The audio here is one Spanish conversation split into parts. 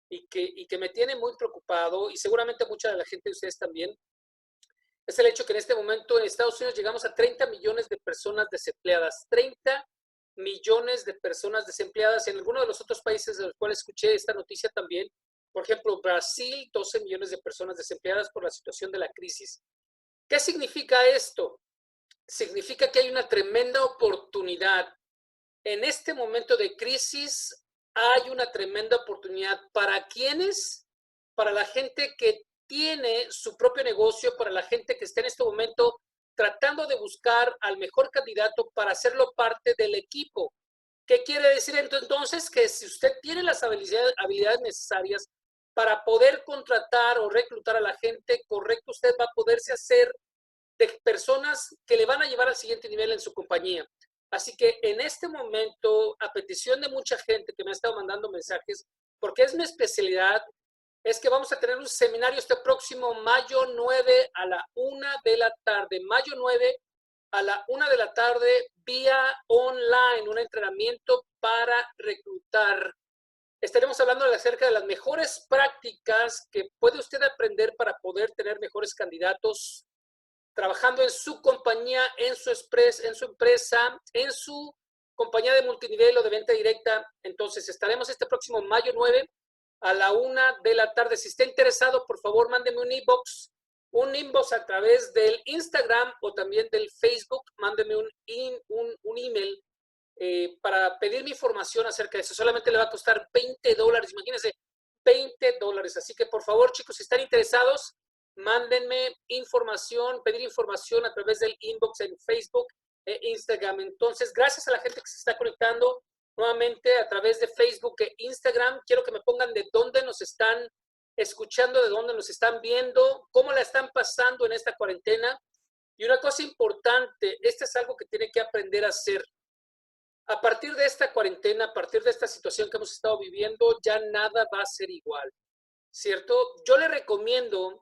y que me tiene muy preocupado, y seguramente mucha de la gente de ustedes también, es el hecho que en este momento en Estados Unidos llegamos a 30 millones de personas desempleadas. 30 millones de personas desempleadas. En algunos de los otros países de los cuales escuché esta noticia también, por ejemplo, Brasil, 12 millones de personas desempleadas por la situación de la crisis. ¿Qué significa esto? Significa que hay una tremenda oportunidad. En este momento de crisis hay una tremenda oportunidad. ¿Para quiénes? Para la gente que tiene su propio negocio, para la gente que está en este momento tratando de buscar al mejor candidato para hacerlo parte del equipo. ¿Qué quiere decir entonces? Que si usted tiene las habilidades necesarias para poder contratar o reclutar a la gente correcta, usted va a poderse hacer de personas que le van a llevar al siguiente nivel en su compañía. Así que en este momento, a petición de mucha gente que me ha estado mandando mensajes, porque es mi especialidad, es que vamos a tener un seminario este próximo mayo 9 a la 1 de la tarde. Mayo 9 a la 1 de la tarde, vía online, un entrenamiento para reclutar. Estaremos hablando acerca de las mejores prácticas que puede usted aprender para poder tener mejores candidatos trabajando en su compañía, en su empresa, en su compañía de multinivel o de venta directa. Entonces, estaremos este próximo mayo 9 a la 1 de la tarde. Si está interesado, por favor, mándeme un inbox a través del Instagram o también del Facebook. Mándeme un email para pedir mi información acerca de eso. Solamente le va a costar $20. Imagínense, $20. Así que, por favor, chicos, si están interesados, mándenme información, pedir información a través del inbox en Facebook e Instagram. Entonces, gracias a la gente que se está conectando nuevamente a través de Facebook e Instagram. Quiero que me pongan de dónde nos están escuchando, de dónde nos están viendo, cómo la están pasando en esta cuarentena. Y una cosa importante, este es algo que tiene que aprender a hacer. A partir de esta cuarentena, a partir de esta situación que hemos estado viviendo, ya nada va a ser igual, ¿cierto? Yo le recomiendo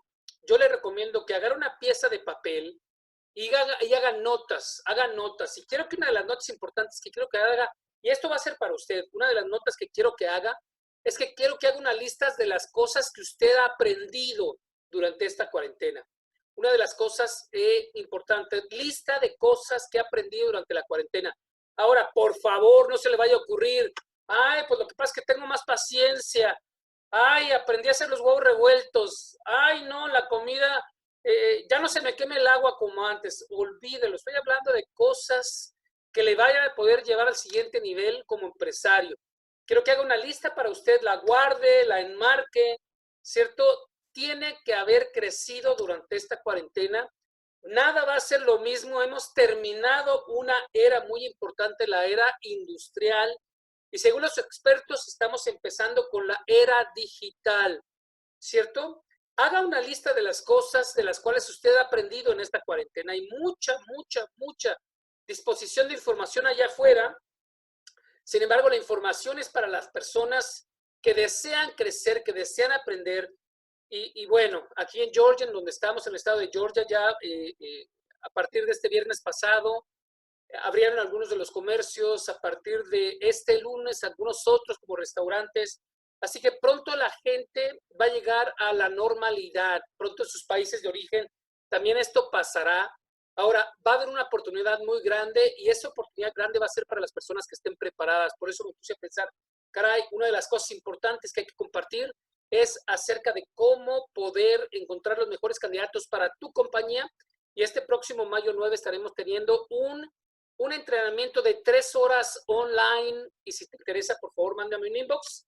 que agarre una pieza de papel y haga notas, Y quiero que una de las notas importantes que quiero que haga, y esto va a ser para usted, una de las notas que quiero que haga, es que quiero que haga una lista de las cosas que usted ha aprendido durante esta cuarentena. Una de las cosas importantes, lista de cosas que ha aprendido durante la cuarentena. Ahora, por favor, no se le vaya a ocurrir, ay, pues lo que pasa es que tengo más paciencia, ay, aprendí a hacer los huevos revueltos, ay, no, la comida, ya no se me queme el agua como antes. Olvídelo, estoy hablando de cosas que le vayan a poder llevar al siguiente nivel como empresario. Quiero que haga una lista para usted, la guarde, la enmarque, ¿cierto? Tiene que haber crecido durante esta cuarentena. Nada va a ser lo mismo. Hemos terminado una era muy importante, la era industrial, y según los expertos estamos empezando con la era digital, ¿cierto? Haga una lista de las cosas de las cuales usted ha aprendido en esta cuarentena. Hay mucha disposición de información allá afuera. Sin embargo, la información es para las personas que desean crecer, que desean aprender. Y bueno, aquí en Georgia, en donde estamos, en el estado de Georgia, ya a partir de este viernes pasado, abrieron algunos de los comercios, a partir de este lunes, algunos otros como restaurantes. Así que pronto la gente va a llegar a la normalidad, pronto en sus países de origen también esto pasará. Ahora, va a haber una oportunidad muy grande y esa oportunidad grande va a ser para las personas que estén preparadas. Por eso me puse a pensar, caray, una de las cosas importantes que hay que compartir es acerca de cómo poder encontrar los mejores candidatos para tu compañía. Y este próximo mayo 9 estaremos teniendo un entrenamiento de 3 horas online. Y si te interesa, por favor, mándame un inbox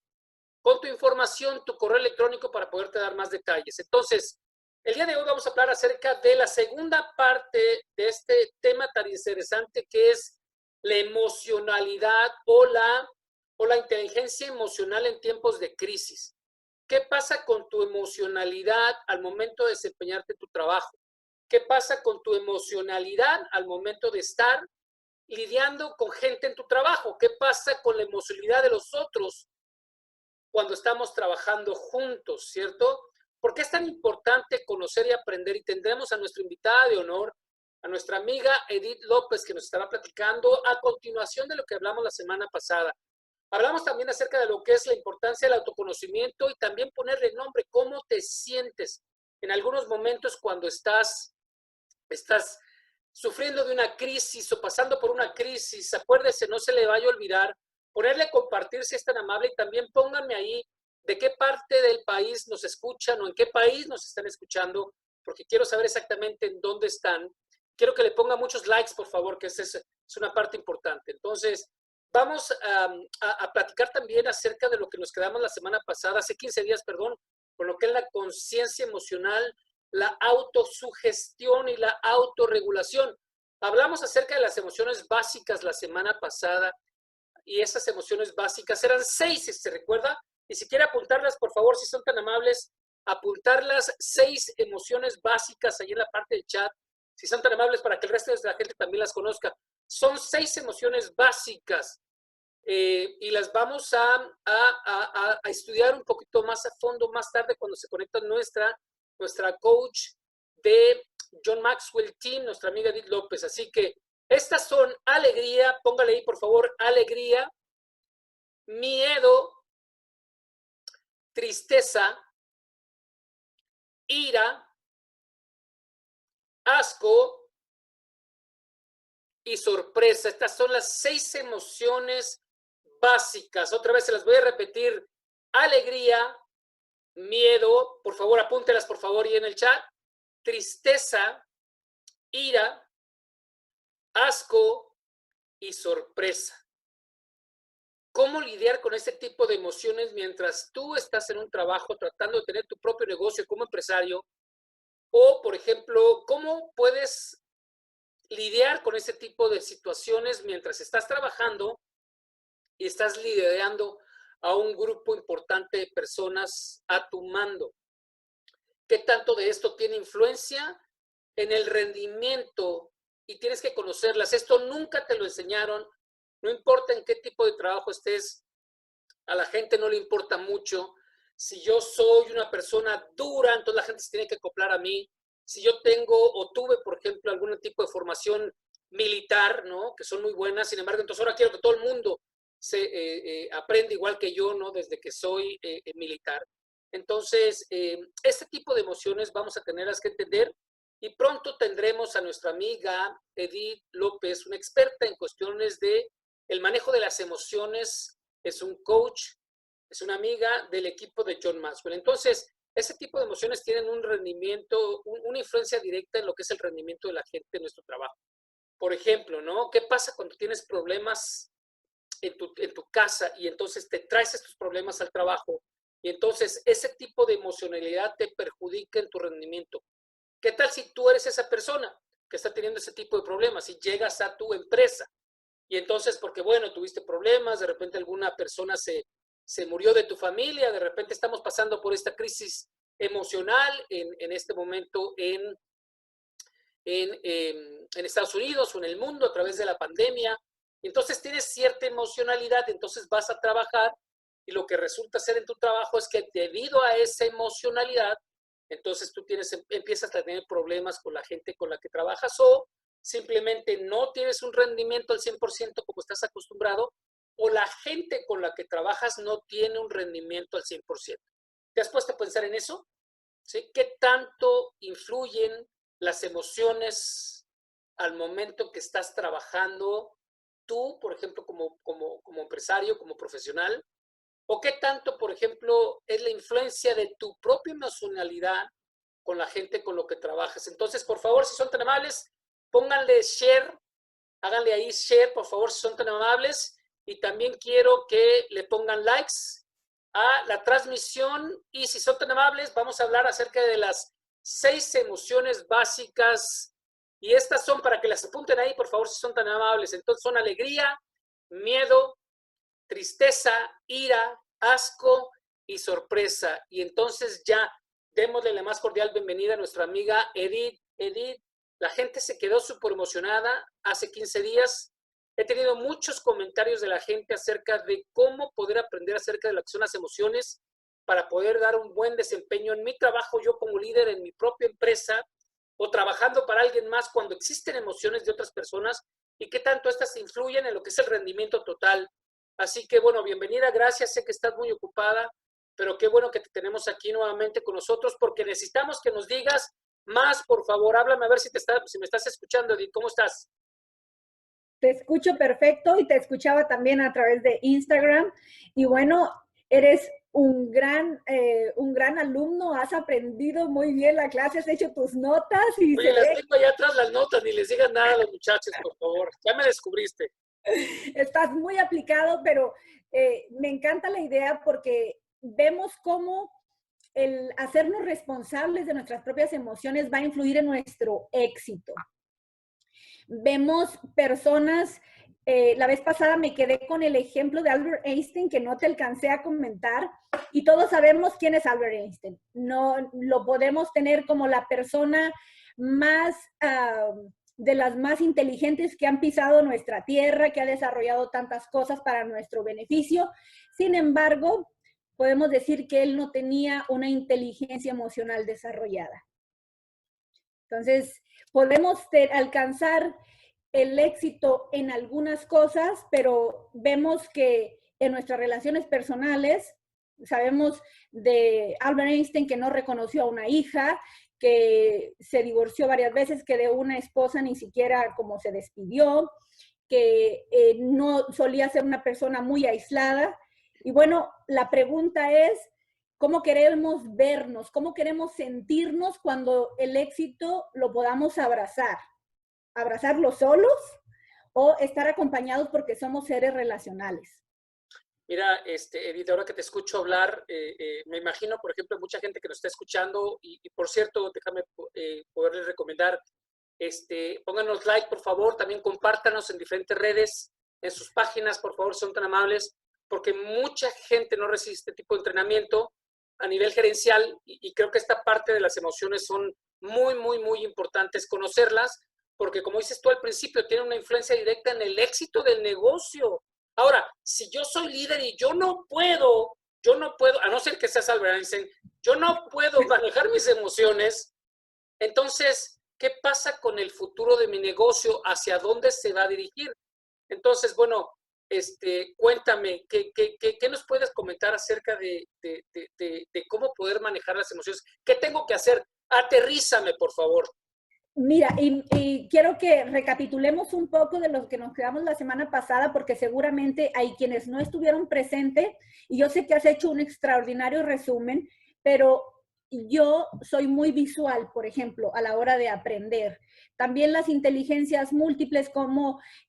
con tu información, tu correo electrónico para poderte dar más detalles. Entonces, el día de hoy vamos a hablar acerca de la segunda parte de este tema tan interesante que es la emocionalidad o la inteligencia emocional en tiempos de crisis. ¿Qué pasa con tu emocionalidad al momento de desempeñarte tu trabajo? ¿Qué pasa con tu emocionalidad al momento de estar lidiando con gente en tu trabajo? ¿Qué pasa con la emocionalidad de los otros cuando estamos trabajando juntos, cierto? ¿Por qué es tan importante conocer y aprender? Y tendremos a nuestra invitada de honor, a nuestra amiga Edith López, que nos estará platicando a continuación de lo que hablamos la semana pasada. Hablamos también acerca de lo que es la importancia del autoconocimiento y también ponerle nombre, cómo te sientes en algunos momentos cuando estás sufriendo de una crisis o pasando por una crisis. Acuérdese, no se le vaya a olvidar, ponerle compartir si es tan amable, y también pónganme ahí de qué parte del país nos escuchan o en qué país nos están escuchando, porque quiero saber exactamente en dónde están. Quiero que le pongan muchos likes, por favor, que es una parte importante. Entonces, vamos a platicar también acerca de lo que nos quedamos la semana pasada, hace 15 días, perdón, con lo que es la conciencia emocional, la autosugestión y la autorregulación. Hablamos acerca de las emociones básicas la semana pasada y esas emociones básicas eran 6, si se recuerda. Y si quiere apuntarlas, por favor, si son tan amables, apuntar las 6 emociones básicas ahí en la parte del chat, si son tan amables para que el resto de la gente también las conozca. Son 6 emociones básicas y las vamos a estudiar un poquito más a fondo más tarde cuando se conecta nuestra coach de John Maxwell Team, nuestra amiga Edith López. Así que estas son alegría, póngale ahí por favor, alegría, miedo, tristeza, ira, asco y sorpresa. Estas son las 6 emociones básicas. Otra vez se las voy a repetir. Alegría, miedo, por favor apúntelas por favor y en el chat. Tristeza, ira, asco y sorpresa. ¿Cómo lidiar con este tipo de emociones mientras tú estás en un trabajo tratando de tener tu propio negocio como empresario? O, por ejemplo, ¿cómo puedes lidiar con este tipo de situaciones mientras estás trabajando y estás liderando a un grupo importante de personas a tu mando? ¿Qué tanto de esto tiene influencia en el rendimiento? Y tienes que conocerlas. Esto nunca te lo enseñaron. No importa en qué tipo de trabajo estés, a la gente no le importa mucho. Si yo soy una persona dura, entonces la gente se tiene que acoplar a mí. Si yo tengo o tuve, por ejemplo, algún tipo de formación militar, ¿no? Que son muy buenas, sin embargo, entonces ahora quiero que todo el mundo se aprenda igual que yo, ¿no? Desde que soy militar. Entonces, este tipo de emociones vamos a tenerlas que entender y pronto tendremos a nuestra amiga Edith López, una experta en cuestiones de el manejo de las emociones. Es un coach, es una amiga del equipo de John Maxwell. Entonces, ese tipo de emociones tienen un rendimiento, una influencia directa en lo que es el rendimiento de la gente en nuestro trabajo. Por ejemplo, ¿no? ¿Qué pasa cuando tienes problemas en tu casa y entonces te traes estos problemas al trabajo y entonces ese tipo de emocionalidad te perjudica en tu rendimiento? ¿Qué tal si tú eres esa persona que está teniendo ese tipo de problemas y llegas a tu empresa y entonces porque, bueno, tuviste problemas, de repente alguna persona se murió de tu familia, de repente estamos pasando por esta crisis emocional en este momento en Estados Unidos o en el mundo a través de la pandemia? Entonces tienes cierta emocionalidad, entonces vas a trabajar y lo que resulta ser en tu trabajo es que debido a esa emocionalidad, entonces tú empiezas a tener problemas con la gente con la que trabajas o simplemente no tienes un rendimiento al 100% como estás acostumbrado o la gente con la que trabajas no tiene un rendimiento al 100%. ¿Te has puesto a pensar en eso? ¿Sí? ¿Qué tanto influyen las emociones al momento que estás trabajando tú, por ejemplo, como empresario, como profesional? ¿O qué tanto, por ejemplo, es la influencia de tu propia emocionalidad con la gente con lo que trabajas? Entonces, por favor, si son tan amables, pónganle share, háganle ahí share, por favor, si son tan amables. Y también quiero que le pongan likes a la transmisión. Y si son tan amables, vamos a hablar acerca de las 6 emociones básicas. Y estas son para que las apunten ahí, por favor, si son tan amables. Entonces son alegría, miedo, tristeza, ira, asco y sorpresa. Y entonces ya démosle la más cordial bienvenida a nuestra amiga Edith. Edith, la gente se quedó súper emocionada hace 15 días. He tenido muchos comentarios de la gente acerca de cómo poder aprender acerca de lo que son las emociones para poder dar un buen desempeño en mi trabajo, yo como líder en mi propia empresa o trabajando para alguien más cuando existen emociones de otras personas y qué tanto estas influyen en lo que es el rendimiento total Así que, bueno, bienvenida, gracias. Sé que estás muy ocupada, pero qué bueno que te tenemos aquí nuevamente con nosotros porque necesitamos que nos digas más, por favor. Háblame a ver si me estás escuchando, Edith. ¿Cómo estás? Te escucho perfecto y te escuchaba también a través de Instagram. Y bueno, eres un gran alumno, has aprendido muy bien la clase, has hecho tus notas y Oye, se las ve tengo allá atrás las notas, ni les digas nada a los muchachos, por favor. Ya me descubriste. que estás muy aplicado, pero me encanta la idea porque vemos cómo el hacernos responsables de nuestras propias emociones va a influir en nuestro éxito. Vemos personas, la vez pasada me quedé con el ejemplo de Albert Einstein, que no te alcancé a comentar, y todos sabemos quién es Albert Einstein. No lo podemos tener como la persona más, de las más inteligentes que han pisado nuestra tierra, que ha desarrollado tantas cosas para nuestro beneficio. Sin embargo, podemos decir que él no tenía una inteligencia emocional desarrollada. Entonces, podemos alcanzar el éxito en algunas cosas, pero vemos que en nuestras relaciones personales, sabemos de Albert Einstein que no reconoció a una hija, que se divorció varias veces, que de una esposa ni siquiera como se despidió, que no solía ser una persona muy aislada. Y bueno, la pregunta es, ¿cómo queremos vernos? ¿Cómo queremos sentirnos cuando el éxito lo podamos abrazar? ¿Abrazarlo solos o estar acompañados porque somos seres relacionales? Mira, Edith, ahora que te escucho hablar, me imagino, por ejemplo, mucha gente que nos está escuchando y por cierto, déjame poderles recomendar, pónganos like, por favor, también compártanos en diferentes redes, en sus páginas, por favor, son tan amables, porque mucha gente no recibe este tipo de entrenamiento a nivel gerencial y creo que esta parte de las emociones son muy, muy, muy importantes conocerlas, porque como dices tú al principio, tiene una influencia directa en el éxito del negocio. Ahora, si yo soy líder y yo no puedo, a no ser que seas Albert Einstein, yo no puedo manejar mis emociones, entonces, ¿qué pasa con el futuro de mi negocio? ¿Hacia dónde se va a dirigir? Entonces, bueno, cuéntame, ¿qué nos puedes comentar acerca de cómo poder manejar las emociones? ¿Qué tengo que hacer? Aterrízame, por favor. Mira, y quiero que recapitulemos un poco de lo que nos quedamos la semana pasada, porque seguramente hay quienes no estuvieron presentes, y yo sé que has hecho un extraordinario resumen, pero yo soy muy visual, por ejemplo, a la hora de aprender. También las inteligencias múltiples,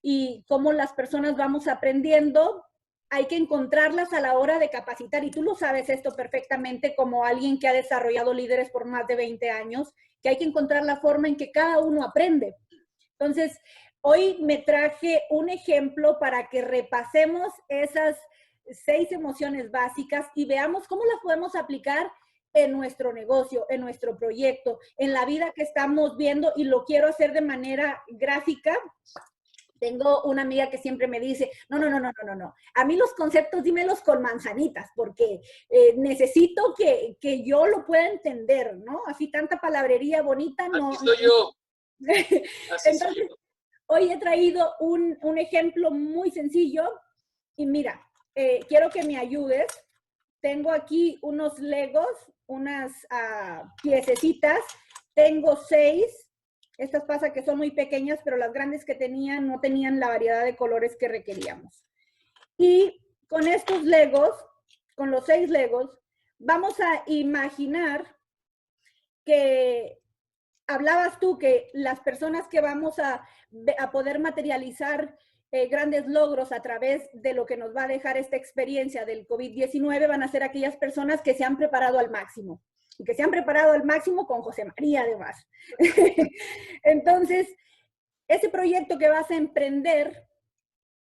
y cómo las personas vamos aprendiendo, hay que encontrarlas a la hora de capacitar, y tú lo sabes esto perfectamente como alguien que ha desarrollado líderes por más de 20 años, que hay que encontrar la forma en que cada uno aprende. Entonces, hoy me traje un ejemplo para que repasemos esas 6 emociones básicas y veamos cómo las podemos aplicar en nuestro negocio, en nuestro proyecto, en la vida que estamos viendo, y lo quiero hacer de manera gráfica. Tengo una amiga que siempre me dice, no. A mí los conceptos dímelos con manzanitas, porque necesito que yo lo pueda entender, ¿no? Así tanta palabrería bonita, no. Así soy yo, así soy Entonces, yo. hoy he traído un ejemplo muy sencillo y mira, quiero que me ayudes. Tengo aquí unos Legos, unas piececitas. Tengo 6. Estas pasa que son muy pequeñas, pero las grandes que tenían no tenían la variedad de colores que requeríamos. Y con estos Legos, con los 6 Legos, vamos a imaginar que hablabas tú que las personas que vamos a poder materializar grandes logros a través de lo que nos va a dejar esta experiencia del COVID-19 van a ser aquellas personas que se han preparado al máximo y que se han preparado al máximo con José María además. Entonces, ese proyecto que vas a emprender,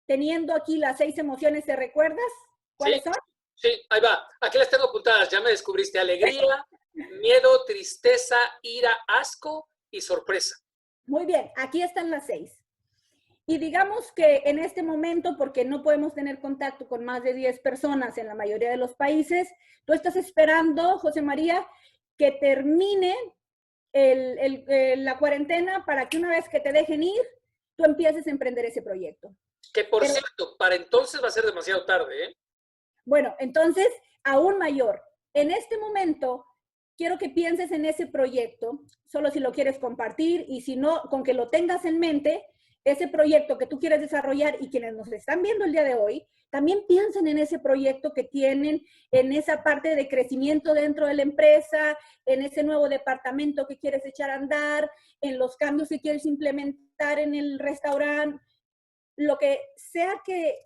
teniendo aquí las 6 emociones, ¿te recuerdas Sí, cuáles son? sí, ahí va. Aquí las tengo apuntadas, ya me descubriste. Alegría, miedo, tristeza, ira, asco y sorpresa. Muy bien, aquí están las 6. Y digamos que en este momento, porque no podemos tener contacto con más de 10 personas en la mayoría de los países, tú estás esperando, José María, que termine la cuarentena para que una vez que te dejen ir, tú empieces a emprender ese proyecto. Que por Pero, cierto, para entonces va a ser demasiado tarde, ¿eh? bueno, entonces, aún mayor. En este momento, quiero que pienses en ese proyecto, solo si lo quieres compartir y si no, con que lo tengas en mente, ese proyecto que tú quieres desarrollar y quienes nos están viendo el día de hoy, también piensen en ese proyecto que tienen, en esa parte de crecimiento dentro de la empresa, en ese nuevo departamento que quieres echar a andar, en los cambios que quieres implementar en el restaurante, lo que sea que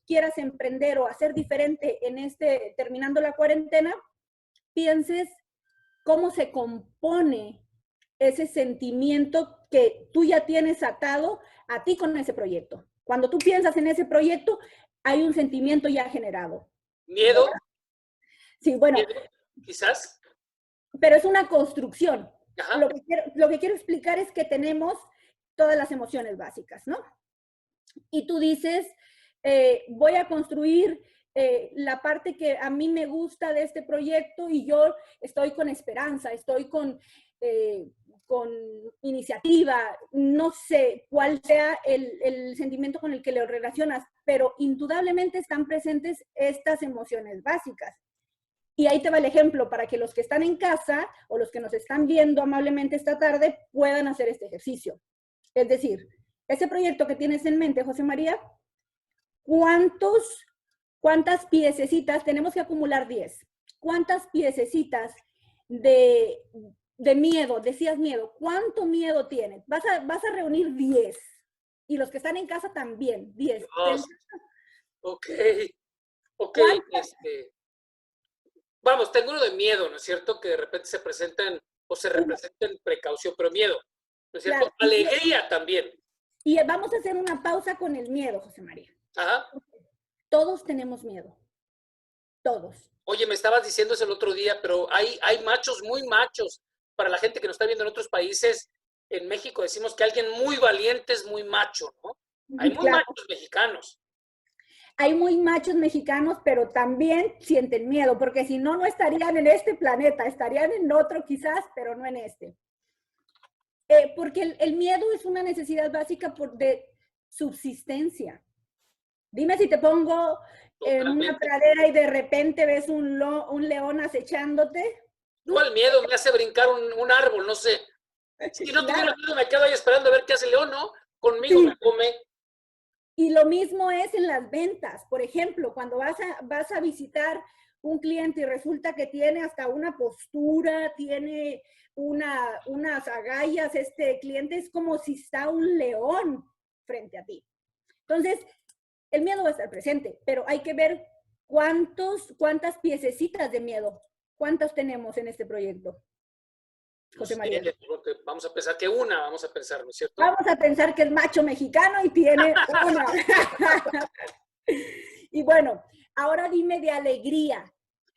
quieras emprender o hacer diferente en terminando la cuarentena, pienses cómo se compone ese sentimiento que tú ya tienes atado a ti con ese proyecto. Cuando tú piensas en ese proyecto, hay un sentimiento ya generado. ¿Miedo? ¿Verdad? Sí, bueno, ¿Miedo? Quizás. pero es una construcción. Ajá. Lo que quiero explicar es que tenemos todas las emociones básicas, ¿no? Y tú dices, voy a construir la parte que a mí me gusta de este proyecto y yo estoy con esperanza, estoy con iniciativa, no sé cuál sea el sentimiento con el que lo relacionas, pero indudablemente están presentes estas emociones básicas. Y ahí te va el ejemplo para que los que están en casa o los que nos están viendo amablemente esta tarde puedan hacer este ejercicio. Es decir, ese proyecto que tienes en mente, José María, ¿cuántas piececitas? Tenemos que acumular 10. ¿Cuántas piececitas de, de miedo? Decías miedo. ¿Cuánto miedo tienes? Vas a reunir 10. Y los que están en casa también, 10. Dios. Ok. Ok. ¿Cuántas? Vamos, tengo uno de miedo, ¿no es cierto? Que de repente se presentan o se Uno, representan precaución, pero miedo, ¿no es cierto? claro. Alegría también. Y vamos a hacer una pausa con el miedo, José María. Ajá. Todos tenemos miedo. Todos. Oye, me estabas diciendo eso el otro día, pero hay machos muy machos. Para la gente que nos está viendo en otros países, en México decimos que alguien muy valiente es muy macho, ¿no? Hay muy Claro. machos mexicanos. Hay muy machos mexicanos, pero también sienten miedo, porque si no, no estarían en este planeta, estarían en otro quizás, pero no en este. Porque el miedo es una necesidad básica de subsistencia. Dime si te pongo en una Totalmente. pradera y de repente ves un león acechándote. No, el miedo me hace brincar un árbol, no sé. Si no tuviera Claro, miedo, me quedo ahí esperando a ver qué hace el león, ¿no? Conmigo sí. me come. Y lo mismo es en las ventas. Por ejemplo, cuando vas a visitar un cliente y resulta que tiene hasta una postura, tiene unas agallas, este cliente es como si está un león frente a ti. Entonces, el miedo va a estar presente, pero hay que ver cuántas piececitas de miedo, cuántas tenemos en este proyecto, No José sé, María. vamos a pensar que una, vamos a pensar, ¿no es cierto? Vamos a pensar que es macho mexicano y tiene una. Y bueno, ahora dime de alegría.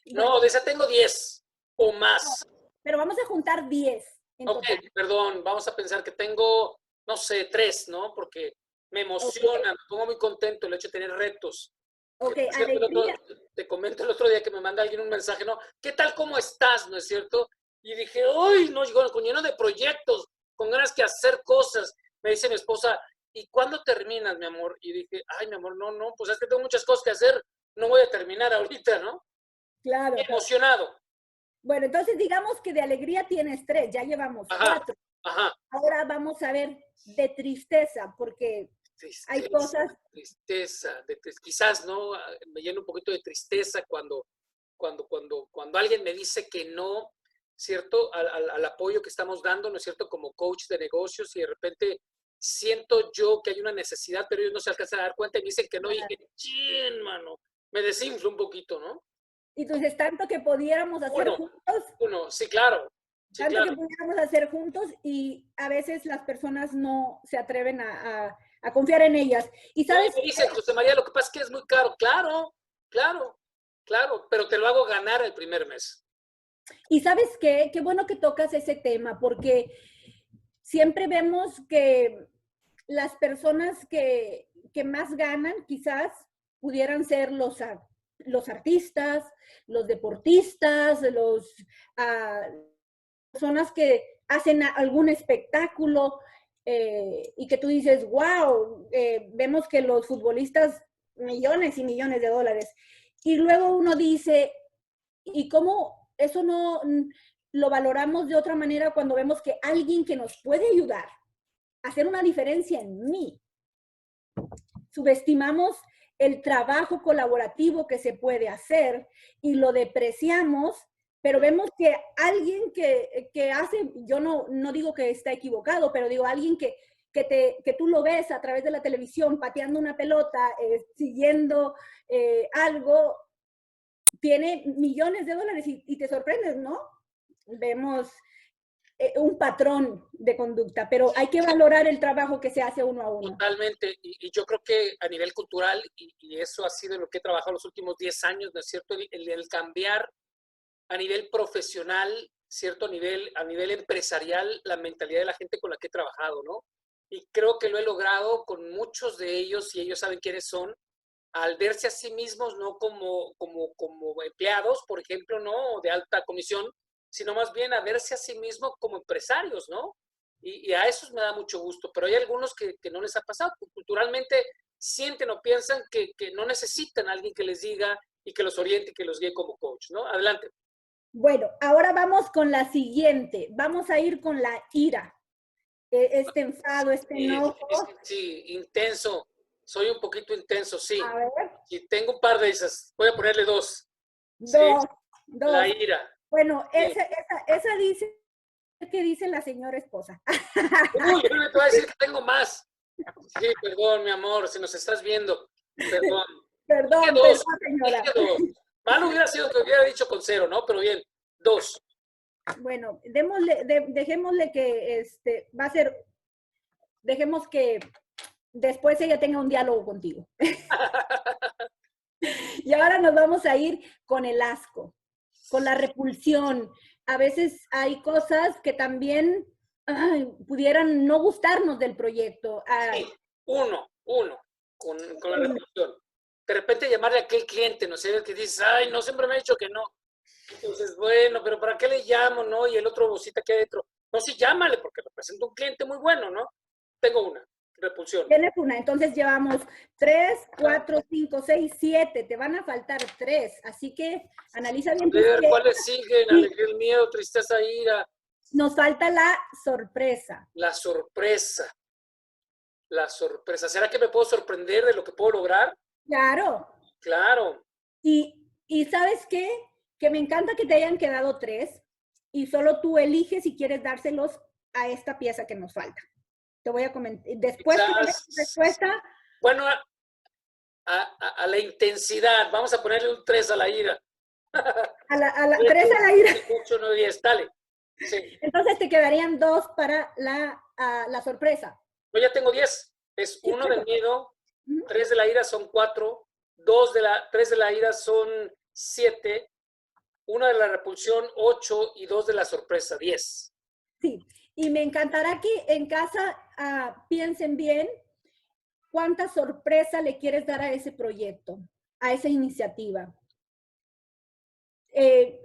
Bueno, No, de esa tengo 10 o más. pero vamos a juntar 10 en Ok, total. perdón, vamos a pensar que tengo, no sé, 3, ¿no? Porque me Ok, emociona, me pongo muy contento el hecho de tener retos. Que, okay, por cierto, alegría. te comento el otro día que me manda alguien un mensaje, ¿no? ¿Qué tal, cómo estás? ¿No es cierto? Y dije, uy, no, con lleno de proyectos, con ganas que hacer cosas. Me dice mi esposa, ¿y cuándo terminas, mi amor? Y dije, ay, mi amor, no, pues es que tengo muchas cosas que hacer, no voy a terminar ahorita, ¿no? Claro. Emocionado. Bueno, entonces digamos que de alegría tienes 3, ya llevamos Ajá, 4. ajá. Ahora vamos a ver de tristeza, porque hay Tristeza, cosas. tristeza, quizás, ¿no? Me llena un poquito de tristeza cuando alguien me dice que no, ¿cierto? Al apoyo que estamos dando, ¿no es cierto? Como coach de negocios y de repente siento yo que hay una necesidad, pero ellos no se alcanzan a dar cuenta y me dicen que no y dije, chin, mano, me desinflo un poquito, ¿no? Y tú dices, tanto que pudiéramos hacer Uno, juntos, sí, claro, sí, tanto que claro. pudiéramos hacer juntos y a veces las personas no se atreven a confiar en ellas. Y No, y sabes, me dice, José María, lo que pasa es que es muy caro. Claro, claro, claro, pero te lo hago ganar el primer mes. y sabes qué bueno que tocas ese tema, porque siempre vemos que las personas que más ganan quizás pudieran ser los artistas, los deportistas, personas que hacen algún espectáculo, y que tú dices, wow, vemos que los futbolistas millones y millones de dólares. Y luego uno dice, ¿y cómo eso no lo valoramos de otra manera cuando vemos que alguien que nos puede ayudar a hacer una diferencia en mí? Subestimamos el trabajo colaborativo que se puede hacer y lo depreciamos, pero vemos que alguien que hace, yo no digo que está equivocado, pero digo alguien que tú lo ves a través de la televisión pateando una pelota, siguiendo algo, tiene millones de dólares y te sorprendes, ¿no? Vemos un patrón de conducta, pero hay que valorar el trabajo que se hace uno a uno. Totalmente, y yo creo que a nivel cultural, y eso ha sido lo que he trabajado los últimos 10 años, ¿no es cierto? El cambiar a nivel profesional, ¿cierto? A nivel empresarial, la mentalidad de la gente con la que he trabajado, ¿no? Y creo que lo he logrado con muchos de ellos, y ellos saben quiénes son, al verse a sí mismos no como empleados, por ejemplo, ¿no? De alta comisión, sino más bien a verse a sí mismos como empresarios, ¿no? Y a esos me da mucho gusto, pero hay algunos que no les ha pasado, culturalmente sienten o piensan que no necesitan a alguien que les diga y que los oriente y que los guíe como coach, ¿no? Adelante. Bueno, ahora vamos con la siguiente. Vamos a ir con la ira. Este enfado, este enojo. Sí, intenso. Soy un poquito intenso, sí. A ver. Y tengo un par de esas. Voy a ponerle dos. Sí, Dos. la ira. Bueno, Sí. esa dice que dice la señora esposa. Uy, yo no te voy a decir que tengo más. Sí, perdón, mi amor, si nos estás viendo. Perdón. Perdón, Dos. señora. Dos. Malo hubiera sido que hubiera dicho con 0, ¿no? Pero bien, 2. Bueno, dejémosle que va a ser, dejemos que después ella tenga un diálogo contigo. Y ahora nos vamos a ir con el asco, con la repulsión. A veces hay cosas que también pudieran no gustarnos del proyecto. Sí, uno, con la repulsión. De repente llamarle a aquel cliente, no sé, que dices, ay, no, siempre me ha dicho que no. Entonces, bueno, pero ¿para qué le llamo, no? Y el otro vocita que hay dentro. No, sí, llámale, porque representa un cliente muy bueno, ¿no? Tengo una, repulsión. Tienes una, entonces llevamos 3, 4, 5, 6, 7. Te van a faltar 3, así que analiza bien tus A ver, piezas. ¿cuáles siguen? Alegría, el miedo, tristeza, ira. Nos falta la sorpresa. La sorpresa. La sorpresa. ¿Será que me puedo sorprender de lo que puedo lograr? Claro. Claro. Y ¿sabes qué? Que me encanta que te hayan quedado 3 y solo tú eliges si quieres dárselos a esta pieza que nos falta. Te voy a comentar. Después que tengas tu respuesta. Bueno, a la intensidad. Vamos a ponerle un 3 a la ira. A la 3 a la ira. 8, 9, 10. Dale. Sí. Entonces te quedarían 2 para la sorpresa. Yo ya tengo 10. Es 1 del miedo, 3 de la ira son 4, 3 de la ira son 7, 1 de la repulsión 8 y 2 de la sorpresa 10. Sí, y me encantará que en casa piensen bien cuánta sorpresa le quieres dar a ese proyecto, a esa iniciativa.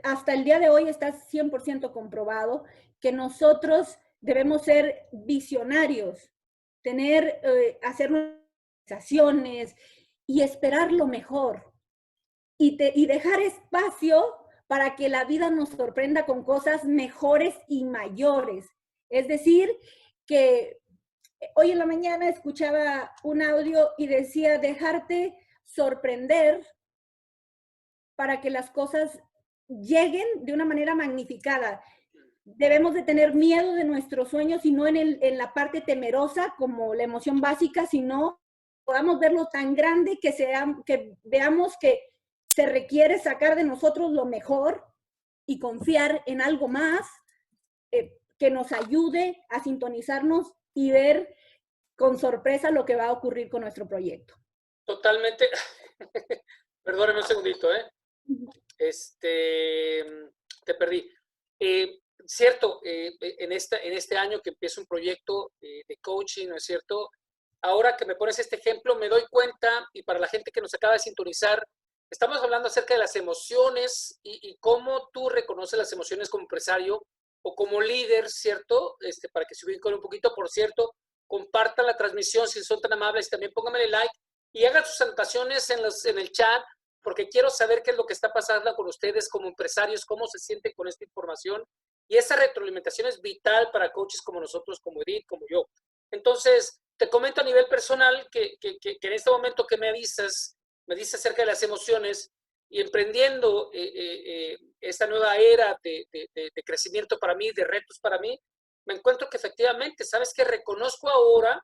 Hasta el día de hoy está 100% comprobado que nosotros debemos ser visionarios, hacer organizaciones y esperar lo mejor y dejar espacio para que la vida nos sorprenda con cosas mejores y mayores. Es decir, que hoy en la mañana escuchaba un audio y decía dejarte sorprender para que las cosas lleguen de una manera magnificada. Debemos de tener miedo de nuestros sueños y no en la parte temerosa como la emoción básica, sino podamos verlo tan grande que veamos que se requiere sacar de nosotros lo mejor y confiar en algo más que nos ayude a sintonizarnos y ver con sorpresa lo que va a ocurrir con nuestro proyecto. Totalmente. Perdóneme un segundito, ¿eh? Te perdí. Cierto, en este año que empiezo un proyecto de coaching, ¿no es cierto? Ahora que me pones este ejemplo, me doy cuenta, y para la gente que nos acaba de sintonizar, estamos hablando acerca de las emociones y cómo tú reconoces las emociones como empresario o como líder, ¿cierto? Para que se ubiquen un poquito, por cierto, compartan la transmisión si son tan amables, también pónganme like y hagan sus anotaciones en el chat, porque quiero saber qué es lo que está pasando con ustedes como empresarios, cómo se sienten con esta información. Y esa retroalimentación es vital para coaches como nosotros, como Edith, como yo. Entonces, te comento a nivel personal que en este momento que me dices acerca de las emociones y emprendiendo esta nueva era de crecimiento para mí, de retos para mí, me encuentro que efectivamente, ¿sabes qué? Reconozco ahora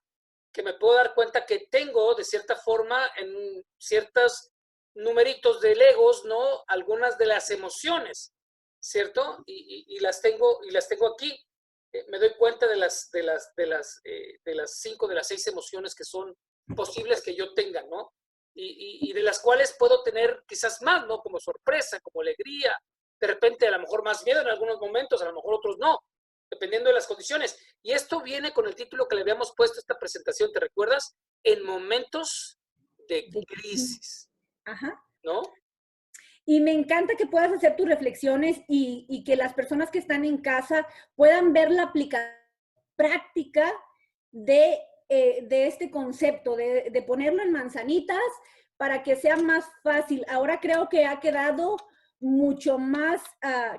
que me puedo dar cuenta que tengo, de cierta forma, en ciertos numeritos de legos, ¿no? Algunas de las emociones, ¿cierto? Y las tengo aquí. Me doy cuenta de las 5, de las 6 emociones que son posibles que yo tenga, ¿no? Y de las cuales puedo tener quizás más, ¿no? Como sorpresa, como alegría, de repente a lo mejor más miedo en algunos momentos, a lo mejor otros no, dependiendo de las condiciones. Y esto viene con el título que le habíamos puesto a esta presentación, ¿te recuerdas? En momentos de crisis, Ajá. ¿no? Y me encanta que puedas hacer tus reflexiones y que las personas que están en casa puedan ver la aplicación práctica de este concepto, de ponerlo en manzanitas para que sea más fácil. Ahora creo que ha quedado mucho más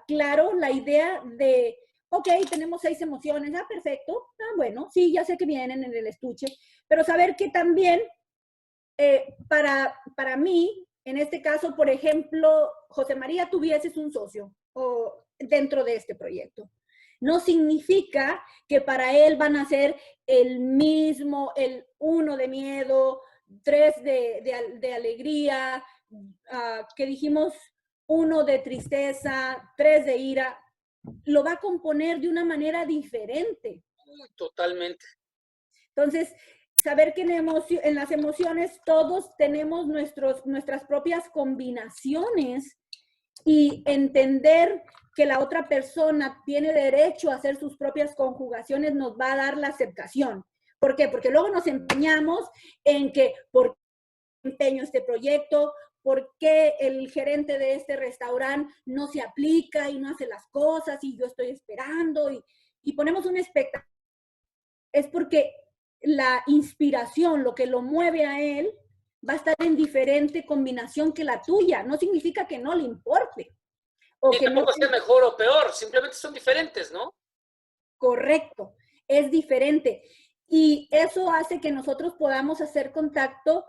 claro la idea de, ok, tenemos 6 emociones, perfecto, bueno, sí, ya sé que vienen en el estuche, pero saber que también para mí, en este caso, por ejemplo, José María, tuvieses un socio o dentro de este proyecto. No significa que para él van a ser el mismo, el 1 de miedo, 3 de alegría, que dijimos 1 de tristeza, 3 de ira. Lo va a componer de una manera diferente. Totalmente. Entonces, saber que en las emociones todos tenemos nuestras propias combinaciones y entender que la otra persona tiene derecho a hacer sus propias conjugaciones nos va a dar la aceptación. ¿Por qué? Porque luego nos empeñamos en que, ¿por qué empeño este proyecto? ¿Por qué el gerente de este restaurante no se aplica y no hace las cosas y yo estoy esperando? Y ponemos una expectativa. Es porque la inspiración, lo que lo mueve a él, va a estar en diferente combinación que la tuya. No significa que no le importe. O Y que no tampoco sea mejor o peor, simplemente son diferentes, ¿no? correcto, es diferente. Y eso hace que nosotros podamos hacer contacto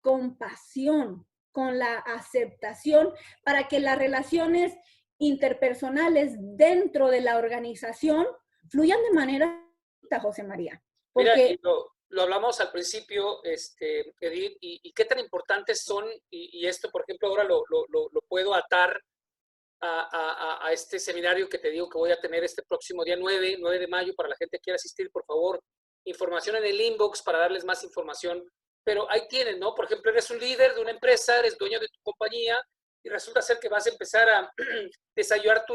con pasión, con la aceptación, para que las relaciones interpersonales dentro de la organización fluyan de manera, José María. Mira, Porque y lo hablamos al principio, Edith, y qué tan importantes son, y esto, por ejemplo, ahora lo puedo atar a este seminario que te digo que voy a tener este próximo día 9 de mayo, para la gente que quiera asistir, por favor, información en el inbox para darles más información. Pero ahí tienen, ¿no? Por ejemplo, eres un líder de una empresa, eres dueño de tu compañía y resulta ser que vas a empezar a desarrollar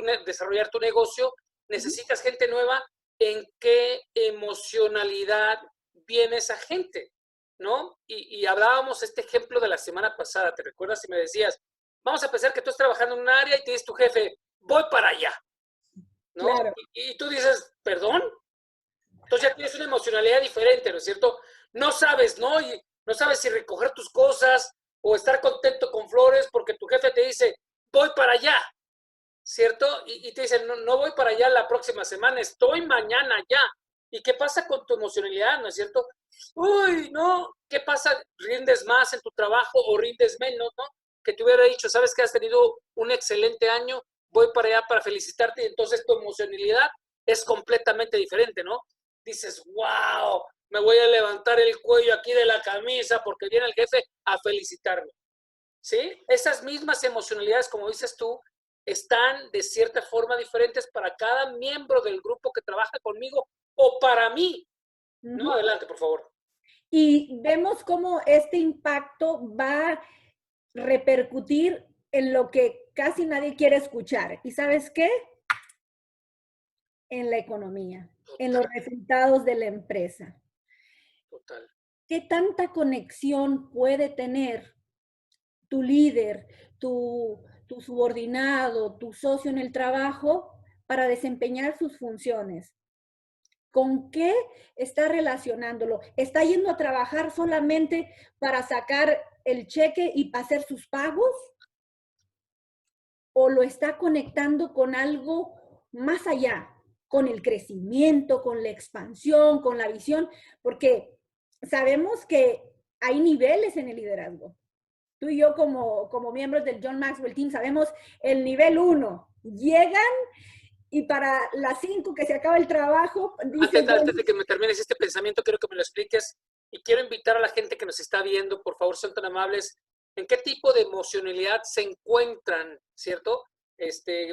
tu negocio, necesitas gente nueva. ¿En qué emocionalidad viene esa gente? ¿No? Y hablábamos este ejemplo de la semana pasada, ¿te recuerdas? Y me decías, vamos a pensar que tú estás trabajando en un área y te dice tu jefe, voy para allá, ¿no? claro. Y tú dices, ¿perdón? Entonces ya tienes una emocionalidad diferente, ¿no es cierto? No sabes, ¿no? Y no sabes si recoger tus cosas o estar contento con flores porque tu jefe te dice, voy para allá, ¿cierto? Y te dicen, no, no voy para allá la próxima semana, estoy mañana ya. ¿Y qué pasa con tu emocionalidad, no es cierto? Uy, no, ¿qué pasa? ¿Rindes más en tu trabajo o rindes menos, no? Que te hubiera dicho, sabes que has tenido un excelente año, voy para allá para felicitarte y entonces tu emocionalidad es completamente diferente, ¿no? Dices, wow, me voy a levantar el cuello aquí de la camisa porque viene el jefe a felicitarme. ¿Sí? Esas mismas emocionalidades, como dices tú, están de cierta forma diferentes para cada miembro del grupo que trabaja conmigo o para mí. No, adelante, por favor. Y vemos cómo este impacto va a repercutir en lo que casi nadie quiere escuchar. ¿Y sabes qué? En la economía, en los resultados de la empresa. Total. ¿Qué tanta conexión puede tener tu líder, tu subordinado, tu socio en el trabajo para desempeñar sus funciones? ¿Con qué está relacionándolo? ¿Está yendo a trabajar solamente para sacar el cheque y hacer sus pagos? ¿O lo está conectando con algo más allá? Con el crecimiento, con la expansión, con la visión, porque sabemos que hay niveles en el liderazgo. Tú y yo como miembros del John Maxwell Team sabemos el nivel 1. Llegan y para las 5 que se acaba el trabajo, dice Antes de que me termines este pensamiento, quiero que me lo expliques y quiero invitar a la gente que nos está viendo, por favor, son tan amables, ¿en qué tipo de emocionalidad se encuentran, cierto?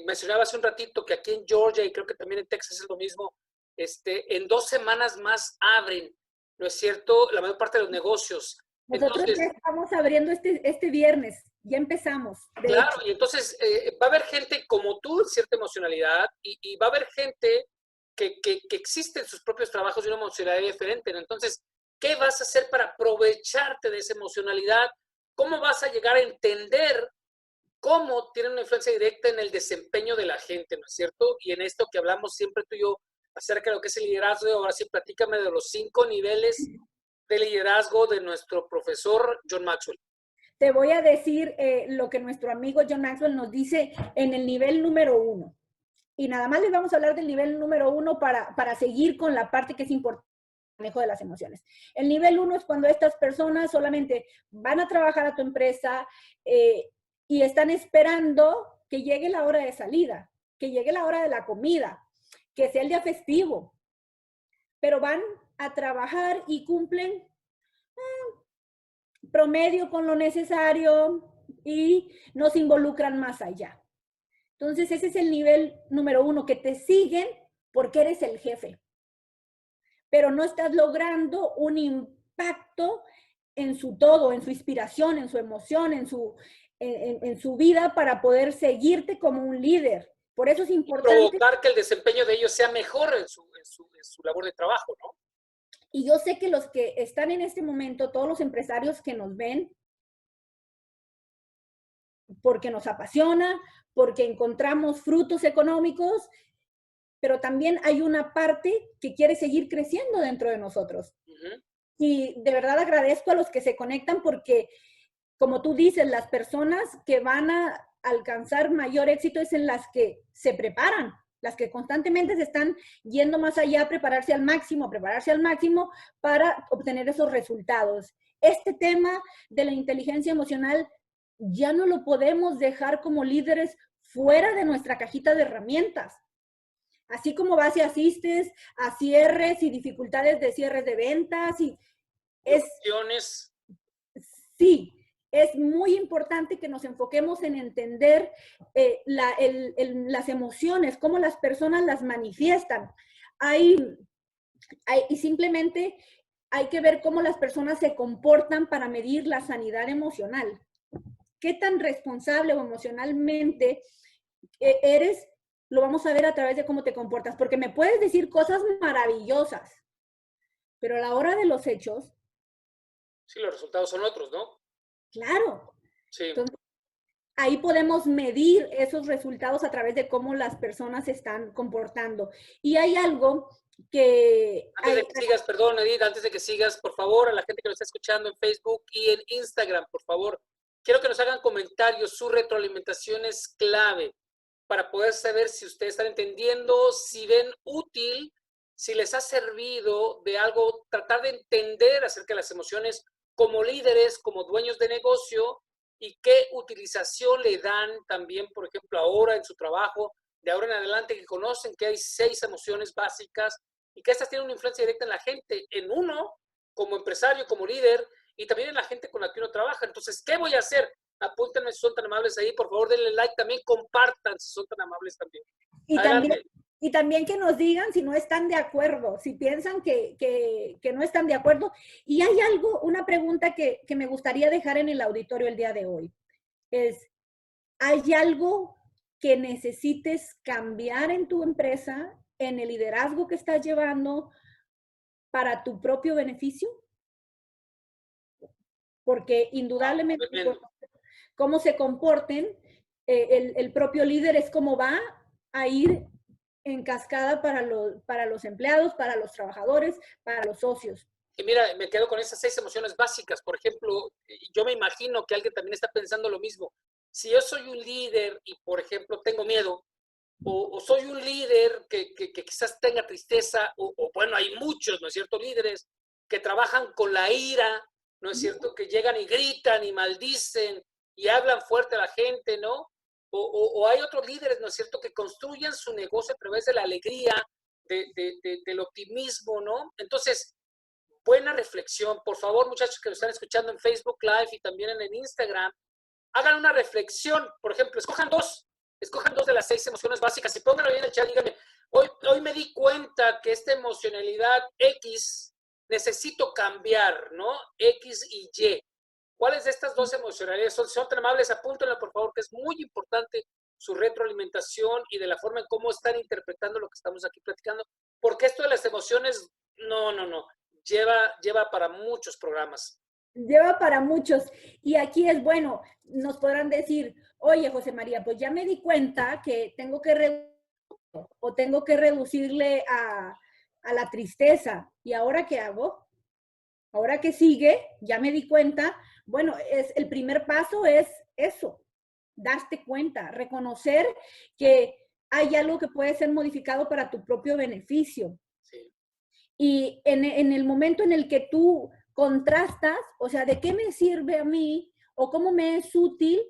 Mencionaba hace un ratito que aquí en Georgia y creo que también en Texas es lo mismo, en 2 semanas más abren, ¿no es cierto? La mayor parte de los negocios. nosotros Entonces, ya estamos abriendo este viernes, ya empezamos, de claro, hecho. y entonces va a haber gente como tú en cierta emocionalidad y va a haber gente que existe en sus propios trabajos de una emocionalidad diferente, ¿no? Entonces, ¿qué vas a hacer para aprovecharte de esa emocionalidad? ¿Cómo vas a llegar a entender cómo tiene una influencia directa en el desempeño de la gente, ¿no es cierto? Y en esto que hablamos siempre tú y yo acerca de lo que es el liderazgo, ahora sí, platícame de los 5 niveles de liderazgo de nuestro profesor John Maxwell. Te voy a decir lo que nuestro amigo John Maxwell nos dice en el nivel número 1. Y nada más les vamos a hablar del nivel número 1 para seguir con la parte que es importante, el manejo de las emociones. El nivel 1 es cuando estas personas solamente van a trabajar a tu empresa y están esperando que llegue la hora de salida, que llegue la hora de la comida, que sea el día festivo, pero van a trabajar y cumplen promedio con lo necesario y no se involucran más allá. Entonces, ese es el nivel número 1, que te siguen porque eres el jefe, pero no estás logrando un impacto en su todo, en su inspiración, en su emoción, en su vida para poder seguirte como un líder. Por eso es Y importante. provocar que el desempeño de ellos sea mejor en su labor de trabajo, ¿no? Y yo sé que los que están en este momento, todos los empresarios que nos ven, porque nos apasiona, porque encontramos frutos económicos, pero también hay una parte que quiere seguir creciendo dentro de nosotros. Y de verdad agradezco a los que se conectan porque, como tú dices, las personas que van a alcanzar mayor éxito es en las que se preparan, las que constantemente se están yendo más allá, prepararse al máximo para obtener esos resultados. Este tema de la inteligencia emocional ya no lo podemos dejar como líderes fuera de nuestra cajita de herramientas. Así como vas y asistes a cierres y dificultades de cierres de ventas y es, Opciones. sí, es muy importante que nos enfoquemos en entender las emociones, cómo las personas las manifiestan. Y simplemente hay que ver cómo las personas se comportan para medir la sanidad emocional. ¿Qué tan responsable o emocionalmente eres? Lo vamos a ver a través de cómo te comportas, porque me puedes decir cosas maravillosas, pero a la hora de los hechos, Sí, los resultados son otros, ¿no? claro. Sí. Entonces, ahí podemos medir esos resultados a través de cómo las personas se están comportando. Y hay algo que... Antes de que sigas, perdón, Edith, antes de que sigas, por favor, a la gente que nos está escuchando en Facebook y en Instagram, por favor, quiero que nos hagan comentarios. Su retroalimentación es clave para poder saber si ustedes están entendiendo, si ven útil, si les ha servido de algo, tratar de entender acerca de las emociones como líderes, como dueños de negocio y qué utilización le dan también, por ejemplo, ahora en su trabajo, de ahora en adelante, que conocen que hay 6 emociones básicas y que estas tienen una influencia directa en la gente, en uno como empresario, como líder y también en la gente con la que uno trabaja. Entonces, ¿qué voy a hacer? Apúntenme si son tan amables ahí, por favor denle like, también compartan si son tan amables también. Y también, Adelante. y también que nos digan si no están de acuerdo, si piensan que no están de acuerdo. Y hay algo, una pregunta que me gustaría dejar en el auditorio el día de hoy. Es, ¿hay algo que necesites cambiar en tu empresa, en el liderazgo que estás llevando para tu propio beneficio? Porque indudablemente cómo se comporten, el propio líder es cómo va a ir en cascada para los empleados, para los trabajadores, para los socios. Y mira, me quedo con esas 6 emociones básicas. Por ejemplo, yo me imagino que alguien también está pensando lo mismo. Si yo soy un líder y, por ejemplo, tengo miedo, o soy un líder que quizás tenga tristeza, o bueno, hay muchos, ¿no es cierto?, líderes que trabajan con la ira, ¿no es cierto?, que llegan y gritan y maldicen y hablan fuerte a la gente, ¿no? O hay otros líderes, ¿no es cierto?, que construyen su negocio a través de la alegría, del optimismo, ¿no? Entonces, buena reflexión. Por favor, muchachos que nos están escuchando en Facebook Live y también en el Instagram, hagan una reflexión. Por ejemplo, escojan dos de las 6 emociones básicas y pónganlo ahí en el chat. Díganme, hoy me di cuenta que esta emocionalidad X necesito cambiar, ¿no? X y Y. ¿Cuáles de estas 2 emocionalidades son tan amables? Apúntenlo, por favor, que es muy importante su retroalimentación y de la forma en cómo están interpretando lo que estamos aquí platicando, porque esto de las emociones, no, lleva para muchos programas. Lleva para muchos. Y aquí es bueno, nos podrán decir, oye, José María, pues ya me di cuenta que tengo que reducirle a la tristeza. ¿Y ahora qué hago? Ahora que sigue, ya me di cuenta, bueno, el primer paso es eso, darte cuenta, reconocer que hay algo que puede ser modificado para tu propio beneficio. Sí. Y en el momento en el que tú contrastas, o sea, ¿de qué me sirve a mí o cómo me es útil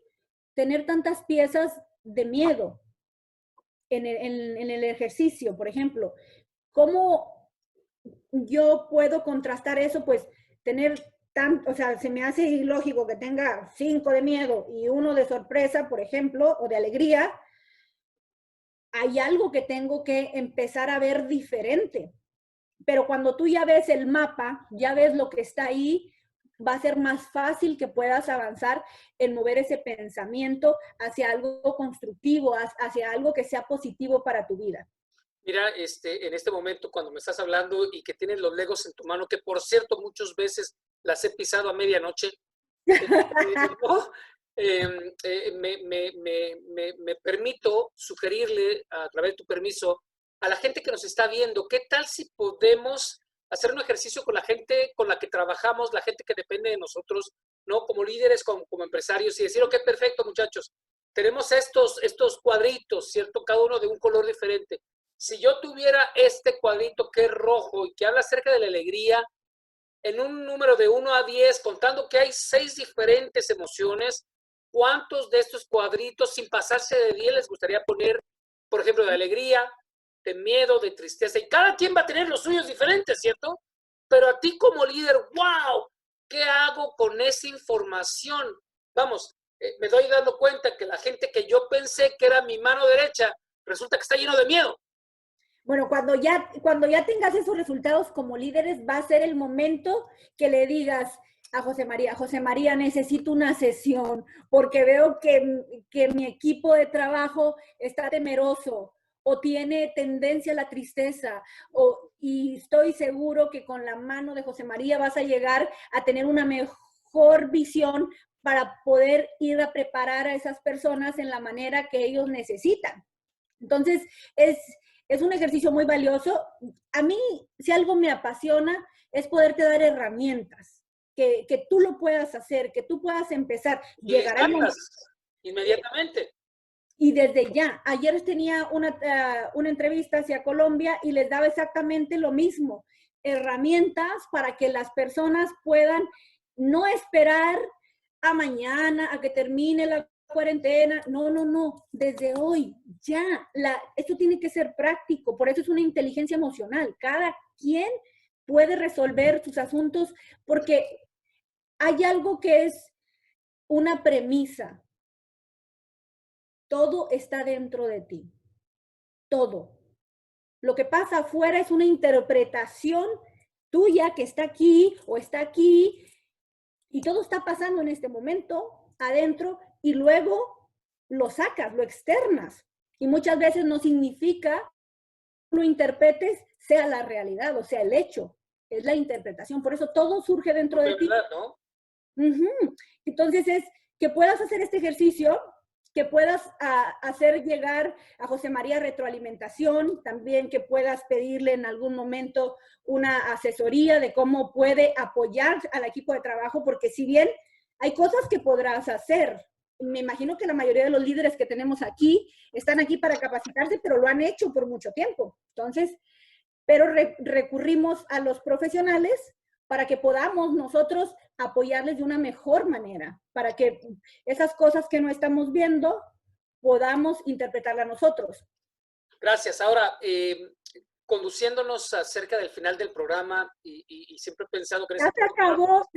tener tantas piezas de miedo en el ejercicio, por ejemplo? ¿Cómo yo puedo contrastar eso? Pues tener o sea, se me hace ilógico que tenga 5 de miedo y 1 de sorpresa, por ejemplo, o de alegría. Hay algo que tengo que empezar a ver diferente. Pero cuando tú ya ves el mapa, ya ves lo que está ahí, va a ser más fácil que puedas avanzar en mover ese pensamiento hacia algo constructivo, hacia algo que sea positivo para tu vida. Mira, en este momento cuando me estás hablando y que tienes los Legos en tu mano, que por cierto muchas veces las he pisado a medianoche, ¿no? Me permito sugerirle, a través de tu permiso, a la gente que nos está viendo, ¿qué tal si podemos hacer un ejercicio con la gente con la que trabajamos, la gente que depende de nosotros, ¿no? Como líderes, como empresarios, y decir, ok, perfecto, muchachos, tenemos estos cuadritos, ¿cierto? Cada uno de un color diferente. Si yo tuviera este cuadrito que es rojo y que habla acerca de la alegría, en un número de 1 a 10, contando que hay 6 diferentes emociones, ¿cuántos de estos cuadritos, sin pasarse de 10, les gustaría poner, por ejemplo, de alegría, de miedo, de tristeza? Y cada quien va a tener los suyos diferentes, ¿cierto? Pero a ti como líder, ¡wow! ¿Qué hago con esa información? Vamos, me doy dando cuenta que la gente que yo pensé que era mi mano derecha, resulta que está lleno de miedo. Bueno, cuando ya tengas esos resultados como líderes, va a ser el momento que le digas a José María, necesito una sesión porque veo que mi equipo de trabajo está temeroso o tiene tendencia a la tristeza, y estoy seguro que con la mano de José María vas a llegar a tener una mejor visión para poder ir a preparar a esas personas en la manera que ellos necesitan. Entonces, es un ejercicio muy valioso. A mí, si algo me apasiona, es poderte dar herramientas, que tú lo puedas hacer, que tú puedas empezar. Llegará inmediatamente. Y desde ya, ayer tenía una entrevista hacia Colombia y les daba exactamente lo mismo, herramientas para que las personas puedan no esperar a mañana, a que termine la cuarentena, no, desde hoy, ya, esto tiene que ser práctico, por eso es una inteligencia emocional, cada quien puede resolver sus asuntos porque hay algo que es una premisa, todo está dentro de ti, todo. Lo que pasa afuera es una interpretación tuya que está aquí o está aquí y todo está pasando en este momento adentro y luego lo sacas, lo externas. Y muchas veces no significa que lo interpretes sea la realidad, o sea, el hecho, es la interpretación. Por eso todo surge dentro de ti. ¿Verdad, no? Entonces es que puedas hacer este ejercicio que puedas hacer llegar a José María retroalimentación, también que puedas pedirle en algún momento una asesoría de cómo puede apoyar al equipo de trabajo, porque si bien hay cosas que podrás hacer, me imagino que la mayoría de los líderes que tenemos aquí están aquí para capacitarse, pero lo han hecho por mucho tiempo. Entonces, pero recurrimos a los profesionales para que podamos nosotros apoyarles de una mejor manera, para que esas cosas que no estamos viendo podamos interpretarlas nosotros. Gracias. Ahora, conduciéndonos acerca del final del programa y siempre he pensado que en ya este se acabó.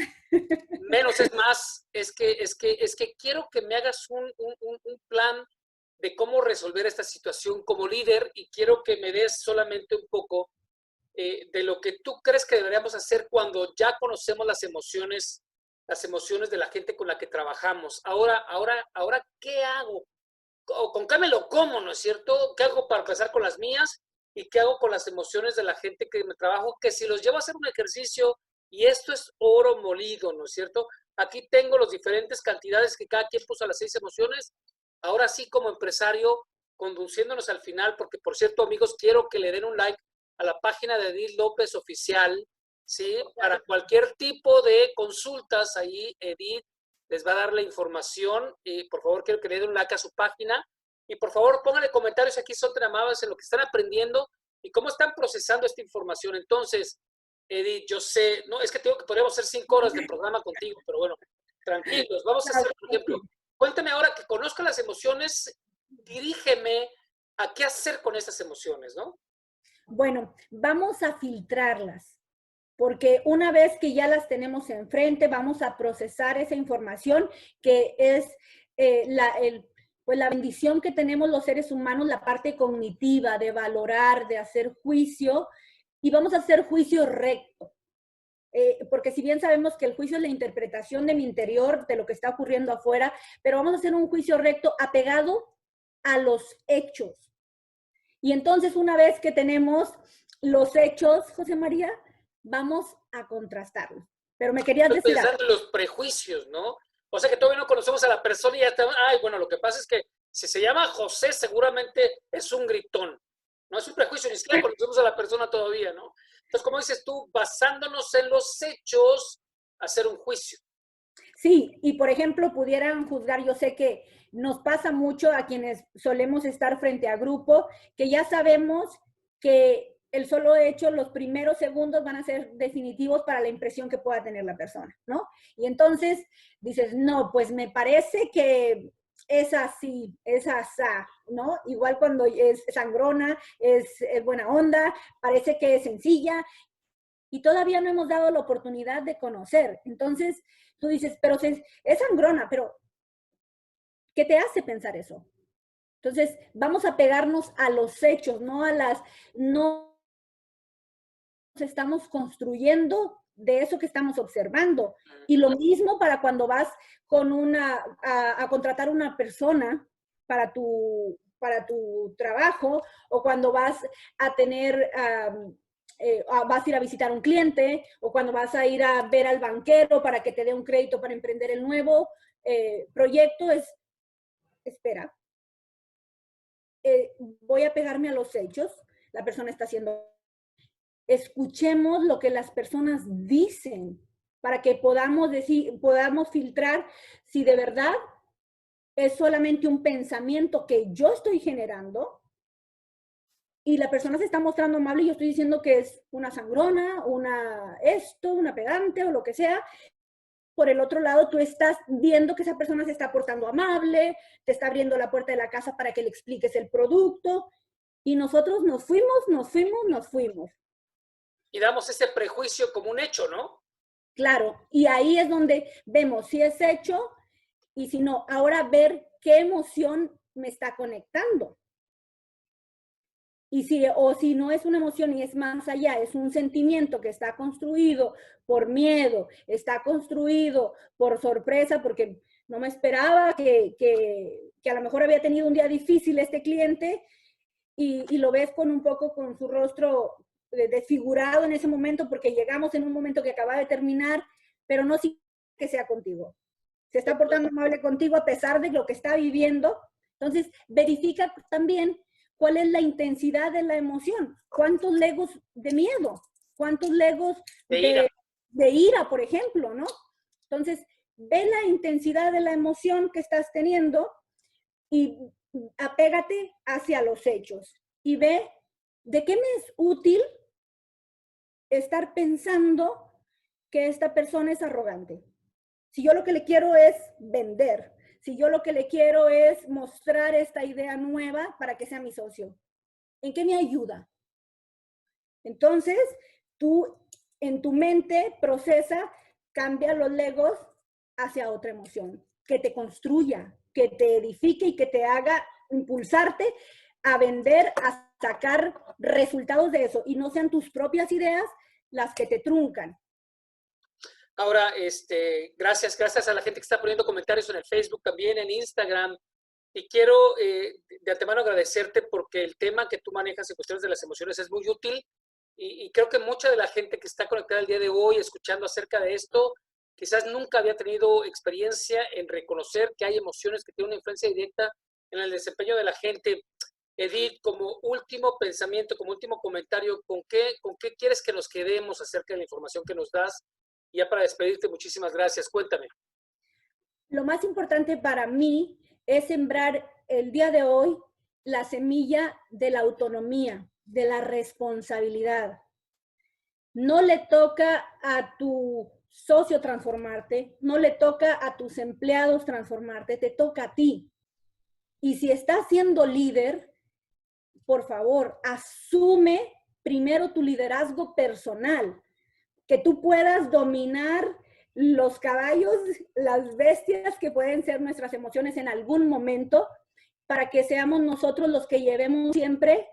menos es más, es que quiero que me hagas un plan de cómo resolver esta situación como líder y quiero que me des solamente un poco de lo que tú crees que deberíamos hacer cuando ya conocemos las emociones de la gente con la que trabajamos. Ahora, ¿qué hago? ¿Con qué me lo como, no es cierto? ¿Qué hago para empezar con las mías? ¿Y qué hago con las emociones de la gente que me trabajo? Que si los llevo a hacer un ejercicio, y esto es oro molido, ¿no es cierto? Aquí tengo las diferentes cantidades que cada quien puso a las 6 emociones. Ahora sí, como empresario, conduciéndonos al final, porque por cierto, amigos, quiero que le den un like a la página de Edith López Oficial, ¿sí? Para cualquier tipo de consultas, ahí Edith les va a dar la información. Y por favor, quiero que le den un like a su página. Y por favor, pónganle comentarios aquí, son tan amables en lo que están aprendiendo y cómo están procesando esta información. Entonces, Edith, yo sé, no, es que tengo que podríamos hacer 5 horas de programa contigo, pero bueno, tranquilos, vamos a hacer, por ejemplo, cuéntame ahora que conozca las emociones, dirígeme a qué hacer con estas emociones, ¿no? Bueno, vamos a filtrarlas, porque una vez que ya las tenemos enfrente, vamos a procesar esa información que es pues la bendición que tenemos los seres humanos, la parte cognitiva de valorar, de hacer juicio, y vamos a hacer juicio recto. Porque si bien sabemos que el juicio es la interpretación de mi interior, de lo que está ocurriendo afuera, pero vamos a hacer un juicio recto apegado a los hechos. Y entonces, una vez que tenemos los hechos, José María, vamos a contrastarlos. Pero me querías Estoy decir pensando algo. en los prejuicios, ¿no? O sea que todavía no conocemos a la persona y ya está, ay, bueno, lo que pasa es que si se llama José, seguramente es un gritón. No es un prejuicio, ni siquiera conocemos a la persona todavía, ¿no? Entonces, como dices tú, basándonos en los hechos, hacer un juicio. Sí, y por ejemplo, pudieran juzgar, yo sé que nos pasa mucho a quienes solemos estar frente a grupo, que ya sabemos que el solo hecho, los primeros segundos van a ser definitivos para la impresión que pueda tener la persona, ¿no? Y entonces dices, no, pues me parece que es así, es asá, ¿no? Igual cuando es sangrona, es buena onda, parece que es sencilla, y todavía no hemos dado la oportunidad de conocer. Entonces, tú dices, pero es sangrona, pero ¿qué te hace pensar eso? Entonces, vamos a pegarnos a los hechos, no estamos construyendo de eso que estamos observando. Y lo mismo para cuando vas a contratar una persona para tu trabajo, o cuando vas a tener, vas a ir a visitar a un cliente, o cuando vas a ir a ver al banquero para que te dé un crédito para emprender el nuevo proyecto, espera, voy a pegarme a los hechos, la persona está haciendo. Escuchemos lo que las personas dicen para que podamos filtrar si de verdad es solamente un pensamiento que yo estoy generando y la persona se está mostrando amable y yo estoy diciendo que es una sangrona, una pedante o lo que sea. Por el otro lado, tú estás viendo que esa persona se está portando amable, te está abriendo la puerta de la casa para que le expliques el producto, y nosotros nos fuimos. Y damos ese prejuicio como un hecho, ¿no? Claro, y ahí es donde vemos si es hecho y si no. Ahora ver qué emoción me está conectando. Y si no es una emoción y es más allá, es un sentimiento que está construido por miedo, está construido por sorpresa, porque no me esperaba que a lo mejor había tenido un día difícil este cliente, y lo ves con su rostro desfigurado en ese momento, porque llegamos en un momento que acaba de terminar, pero no sí que sea contigo, se está portando amable contigo a pesar de lo que está viviendo. Entonces, verifica también cuál es la intensidad de la emoción. ¿Cuántos legos de miedo? ¿Cuántos legos de ira, por ejemplo, ¿no? Entonces, ve la intensidad de la emoción que estás teniendo y apégate hacia los hechos. Y ve de qué me es útil estar pensando que esta persona es arrogante. Si yo lo que le quiero es vender, si yo lo que le quiero es mostrar esta idea nueva para que sea mi socio, ¿en qué me ayuda? Entonces, tú en tu mente procesa, cambia los legos hacia otra emoción, que te construya, que te edifique y que te haga impulsarte a vender, a sacar resultados de eso y no sean tus propias ideas las que te truncan. Ahora, gracias a la gente que está poniendo comentarios en el Facebook, también en Instagram. Y quiero de antemano agradecerte porque el tema que tú manejas en cuestiones de las emociones es muy útil y creo que mucha de la gente que está conectada el día de hoy escuchando acerca de esto, quizás nunca había tenido experiencia en reconocer que hay emociones que tienen una influencia directa en el desempeño de la gente. Edith, como último pensamiento, como último comentario, ¿con qué quieres que nos quedemos acerca de la información que nos das? Y ya para despedirte, muchísimas gracias. Cuéntame. Lo más importante para mí es sembrar el día de hoy la semilla de la autonomía, de la responsabilidad. No le toca a tu socio transformarte, no le toca a tus empleados transformarte, te toca a ti. Y si estás siendo líder, por favor, asume primero tu liderazgo personal, que tú puedas dominar los caballos, las bestias que pueden ser nuestras emociones en algún momento, para que seamos nosotros los que llevemos siempre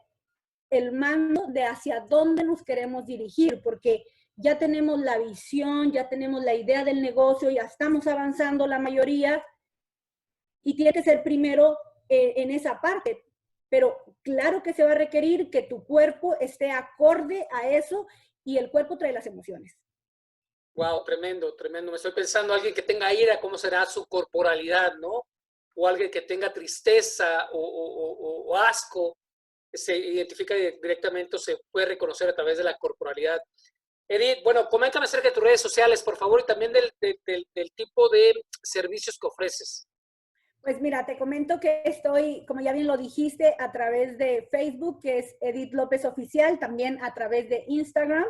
el mando de hacia dónde nos queremos dirigir, porque ya tenemos la visión, ya tenemos la idea del negocio, ya estamos avanzando la mayoría, y tiene que ser primero en esa parte. Pero claro que se va a requerir que tu cuerpo esté acorde a eso y el cuerpo trae las emociones. Wow, tremendo, tremendo. Me estoy pensando alguien que tenga ira, ¿cómo será su corporalidad, no? O alguien que tenga tristeza o asco, se identifica directamente o se puede reconocer a través de la corporalidad. Edith, bueno, coméntame acerca de tus redes sociales, por favor, y también del tipo de servicios que ofreces. Pues mira, te comento que estoy, como ya bien lo dijiste, a través de Facebook, que es Edith López Oficial, también a través de Instagram.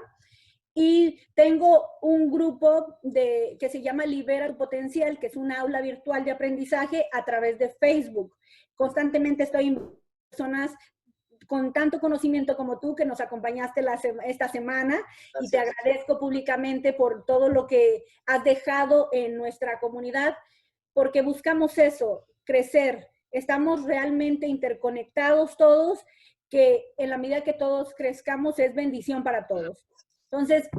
Y tengo un grupo que se llama Libera tu Potencial, que es un aula virtual de aprendizaje a través de Facebook. Constantemente estoy en personas con tanto conocimiento como tú que nos acompañaste esta semana. Gracias. Y te agradezco públicamente por todo lo que has dejado en nuestra comunidad, porque buscamos eso, crecer. Estamos realmente interconectados todos, que en la medida que todos crezcamos es bendición para todos. Entonces,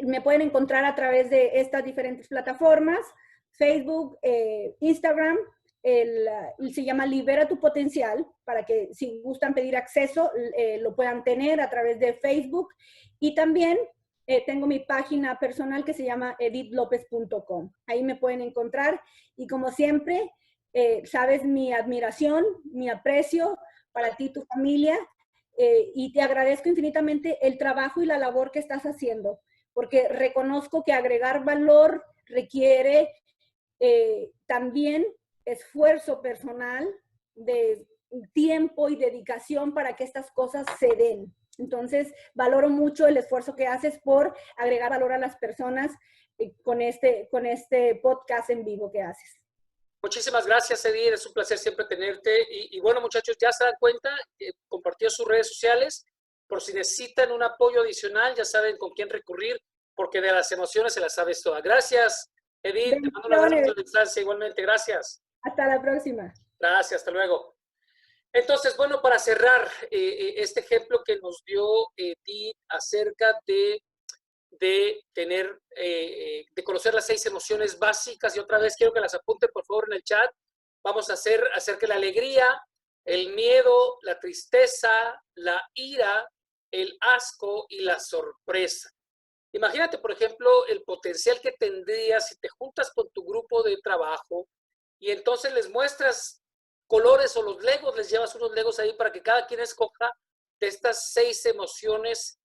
me pueden encontrar a través de estas diferentes plataformas, Facebook, Instagram, se llama Libera tu Potencial, para que si gustan pedir acceso, lo puedan tener a través de Facebook. Y también tengo mi página personal que se llama edithlopez.com. Ahí me pueden encontrar. Y como siempre, sabes mi admiración, mi aprecio para ti y tu familia. Y te agradezco infinitamente el trabajo y la labor que estás haciendo, porque reconozco que agregar valor requiere también esfuerzo personal, de tiempo y dedicación para que estas cosas se den. Entonces, valoro mucho el esfuerzo que haces por agregar valor a las personas con este podcast en vivo que haces. Muchísimas gracias, Edith. Es un placer siempre tenerte. Y bueno, muchachos, ya se dan cuenta, compartió sus redes sociales. Por si necesitan un apoyo adicional, ya saben con quién recurrir, porque de las emociones se las sabes todas. Gracias, Edith. Te mando un abrazo de distancia igualmente. Gracias. Hasta la próxima. Gracias, hasta luego. Entonces, bueno, para cerrar este ejemplo que nos dio Edith acerca de tener, de conocer las 6 emociones básicas, y otra vez quiero que las apunten por favor en el chat. Vamos a hacer acerca de la alegría, el miedo, la tristeza, la ira, el asco y la sorpresa. Imagínate, por ejemplo, el potencial que tendrías si te juntas con tu grupo de trabajo y entonces les muestras colores o los legos, les llevas unos legos ahí para que cada quien escoja de estas 6 emociones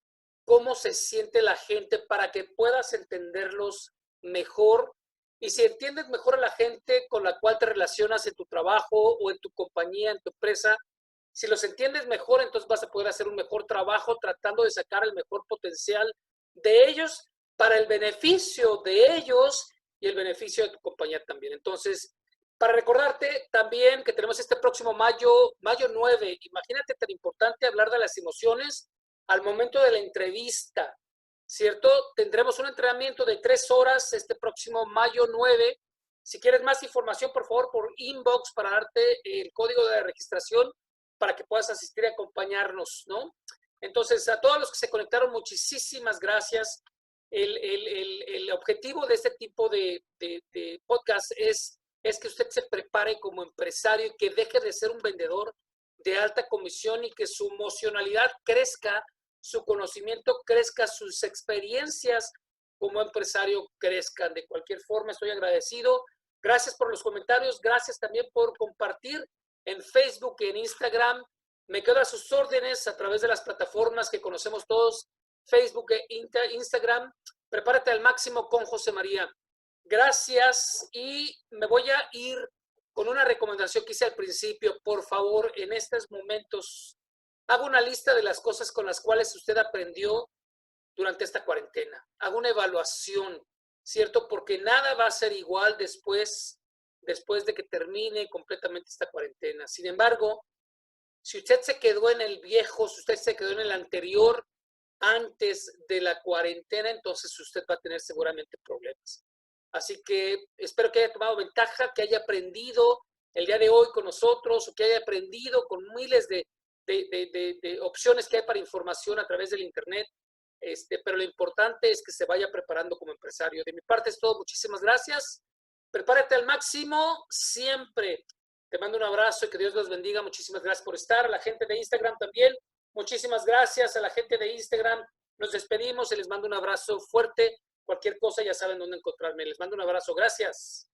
cómo se siente la gente para que puedas entenderlos mejor. Y si entiendes mejor a la gente con la cual te relacionas en tu trabajo o en tu compañía, en tu empresa, si los entiendes mejor, entonces vas a poder hacer un mejor trabajo tratando de sacar el mejor potencial de ellos para el beneficio de ellos y el beneficio de tu compañía también. Entonces, para recordarte también que tenemos este próximo mayo 9, imagínate tan importante hablar de las emociones al momento de la entrevista, ¿cierto? Tendremos un entrenamiento de 3 horas este próximo mayo 9. Si quieres más información, por favor, por inbox para darte el código de registración para que puedas asistir y acompañarnos, ¿no? Entonces, a todos los que se conectaron, muchísimas gracias. El objetivo de este tipo de podcast es que usted se prepare como empresario y que deje de ser un vendedor de alta comisión y que su emocionalidad crezca, su conocimiento crezca, sus experiencias como empresario crezcan. De cualquier forma, estoy agradecido. Gracias por los comentarios, gracias también por compartir en Facebook y en Instagram. Me quedo a sus órdenes a través de las plataformas que conocemos todos, Facebook e Instagram. Prepárate al máximo con José María. Gracias y me voy a ir con una recomendación que hice al principio. Por favor, en estos momentos, haga una lista de las cosas con las cuales usted aprendió durante esta cuarentena. Haga una evaluación, ¿cierto? Porque nada va a ser igual después de que termine completamente esta cuarentena. Sin embargo, si usted se quedó en el viejo, si usted se quedó en el anterior, antes de la cuarentena, entonces usted va a tener seguramente problemas. Así que espero que haya tomado ventaja, que haya aprendido el día de hoy con nosotros, o que haya aprendido con miles de opciones que hay para información a través del Internet. Pero lo importante es que se vaya preparando como empresario. De mi parte es todo. Muchísimas gracias. Prepárate al máximo siempre. Te mando un abrazo y que Dios los bendiga. Muchísimas gracias por estar. A la gente de Instagram también. Muchísimas gracias a la gente de Instagram. Nos despedimos y les mando un abrazo fuerte. Cualquier cosa ya saben dónde encontrarme. Les mando un abrazo. Gracias.